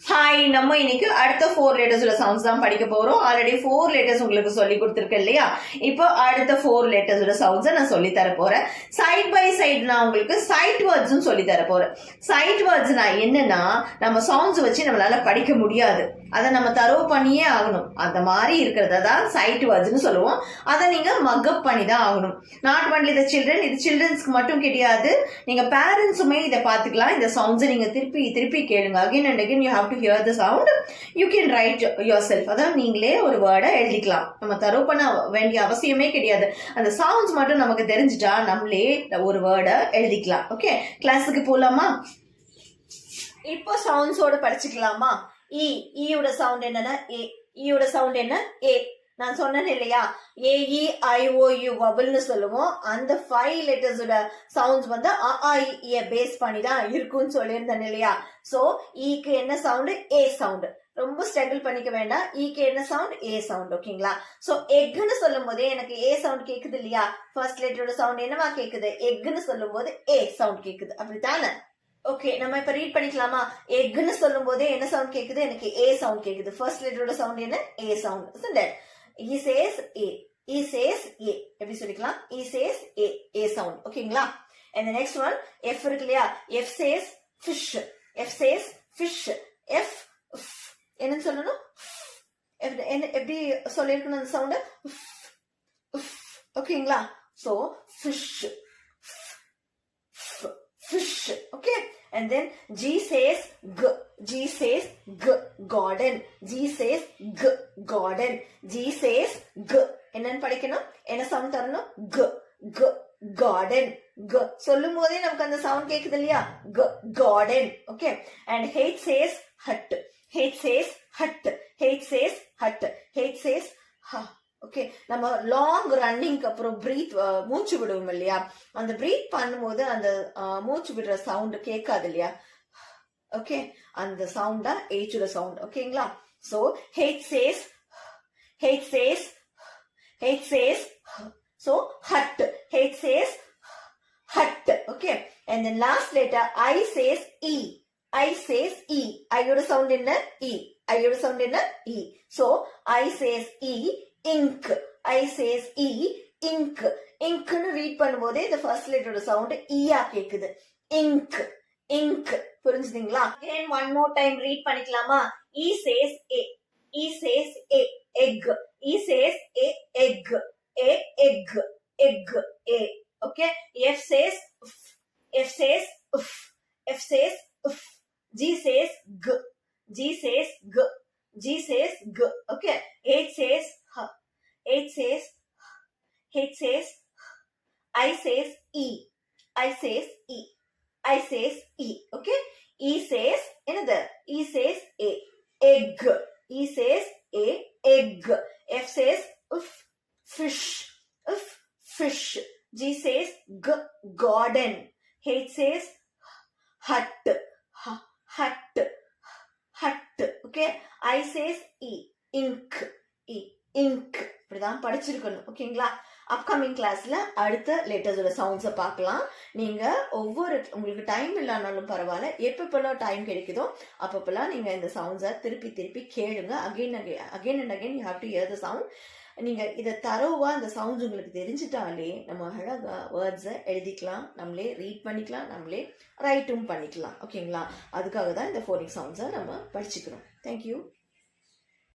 Hi, நம்ம இன்னைக்கு அடுத்த 4 லெட்டர்ஸ்ல சவுண்ட்ஸ் தான் படிக்க போறோம். ஆல்ரெடி 4 லெட்டர்ஸ் உங்களுக்கு சொல்லி கொடுத்துருக்கேன் இல்லையா? இப்போ அடுத்த 4 லெட்டர்ஸோட சவுண்ட்ஸை நான் சொல்லி தர போறேன். சைட் பை சைட் நான் உங்களுக்கு சைட் வேர்ட்ஸும் சொல்லி தர போறேன். சைட் வேர்ட்ஸ்னா என்னன்னா, நம்ம சவுண்ட்ஸ் வச்சு நம்மளால படிக்க முடியாது, அதை நம்ம தரவு பண்ணியே ஆகணும். அந்த மாதிரி இருக்கிறத தான் சைட் வேர்ட்ஸ்னு சொல்லுவோம். அதை நீங்க மக்கப் பண்ணி தான் ஆகணும். நாட் ஒன்லி த சில்ட்ரன், இது சில்ட்ரன்ஸ்க்கு மட்டும் கிடையாது, நீங்க பேரண்ட்ஸுமே இதை பார்த்துக்கலாம். இந்த சவுண்ட்ஸை நீங்க திருப்பி திருப்பி கேளுங்க. Again and again you have to hear the sound. You can write yourself. அதான் நீங்களே ஒரு வேர்டை எழுதிக்கலாம். நம்ம தரவு பண்ண வேண்டிய அவசியமே கிடையாது. அந்த சவுண்ட்ஸ் மட்டும் நமக்கு தெரிஞ்சுட்டா நம்மளே ஒரு வேர்டை எழுதிக்கலாம். ஓகே, கிளாஸுக்கு போலாமா? இப்போ சவுண்ட்ஸோட படிச்சுக்கலாமா? ஈயோட சவுண்ட் என்னன்னா ஏ. ஈயோட சவுண்ட் என்ன? ஏ. நான் சொன்னேன் இல்லையா, AEIOU வபிள்னு சொல்லுவோம். அந்த 5 லெட்டர்ஸோட சவுண்ட்ஸ் வந்து அ பேஸ் பண்ணி தான் இருக்கும்னு சொல்லியிருந்தேன் இல்லையா? சோ ஈக்கு என்ன சவுண்ட்? ஏ சவுண்ட். ரொம்ப ஸ்ட்ரகிள் பண்ணிக்க வேண்டாம். ஈக்கு என்ன சவுண்ட்? ஏ சவுண்ட். ஓகேங்களா? சோ எக்னு சொல்லும் போதே எனக்கு ஏ சவுண்ட் கேக்குது இல்லையா? ஃபர்ஸ்ட் லெட்டரோட சவுண்ட் என்னவா கேக்குது? எக்னு சொல்லும் போது ஏ சவுண்ட் கேக்குது, அப்படித்தானே? ஓகே, நம்ம இப்ப ரீட் பண்ணிக்கலாமா? எக்னு சொல்லும் போதே என்ன சவுண்ட் கேக்குது? எனக்கு ஏ சவுண்ட் கேக்குது. ஃபர்ஸ்ட் லெட்டரோட சவுண்ட் என்ன? ஏ sound. He says A. He says A. எப்படி சொல்லிக்கலாம்? He says A. A sound. ஓகேங்களா? And the next one, F இருக்கு இல்லையா? F says fish. F says fish. F என்னன்னு சொல்லணும்? எப்படி சொல்லிருக்கணும் அந்த சவுண்ட்? ஓகேங்களா? So fish. Fish. Okay. And then G says G. G says G. Garden. G says G. Garden. G says G. என்னன்னு படிக்கணும்? என்ன சவுண்ட் தரணும்? G. G. Garden. G. சொல்லும் போதே நமக்கு அந்த சவுண்ட் கேக்குது இல்லையா? G. Garden. Okay. And H says hut. H says hut. H says hut. H says ha. Okay, நம்ம லாங் ரன்னிங்க்கு அப்புறம் பிரீத் மூச்சு விடுவோம் இல்லையா? அந்த பிரீத் பண்ணும்போது அந்த மூச்சு விடுற சவுண்ட் கேட்காது இல்லையா? ஓகே, அந்த சவுண்ட் தான் ஏச்சோட சவுண்ட். ஓகேங்களா? So H says, H says, H says. So hut. H says hut. Okay, and then last letter I says E. I says E. ஐயோட சவுண்ட் என்ன? E. ஐயோட சவுண்ட் என்ன? E. So I says E. Ink. I says E. Ink. Ink னு read பண்ணும்போதே இந்த first லெட்டரோட sound ஈயா கேக்குது. Ink. Ink. புரிஞ்சுதுங்களா? Again one more time read பண்ணிக்கலாமா? E says A. E says A. Egg. E says A. Egg. A. Egg. Egg. A. Okay. F says F. F says F. F says F. G says G. G says G. G says G. Okay. H says H. H says H says I says E. I says E. I says E. Okay. E says another. E says A. Egg. E says A. Egg. F says F. Fish. F. Fish. G says G. Garden. H says hut. Hut. Hut. Okay. I says E. Ink. E. Ink. இப்படிதான் படிச்சிருக்கணும். ஓகேங்களா? Upcoming கிளாஸ்ல அடுத்த லெட்டர்ஸோட சவுண்ட்ஸை பார்க்கலாம். நீங்க உங்களுக்கு time இல்லைனாலும் பரவாயில்ல, எப்பப்பெல்லாம் டைம் கிடைக்குதோ அப்பப்பெல்லாம் நீங்க இந்த சவுண்ட்ஸை திருப்பி திருப்பி கேளுங்க. Again and again you have to hear the sound. நீங்க இதை தரவா இந்த சவுண்ட்ஸ் உங்களுக்கு தெரிஞ்சிட்டாலே நம்ம அழகா வேர்ட்ஸை எழுதிக்கலாம், நம்மளே ரீட் பண்ணிக்கலாம், நம்மளே ரைட்டும் பண்ணிக்கலாம். ஓகேங்களா? அதுக்காக தான் இந்த ஃபோனிக் சவுண்ட்ஸை நம்ம படிச்சுக்கிறோம். தேங்க்யூ.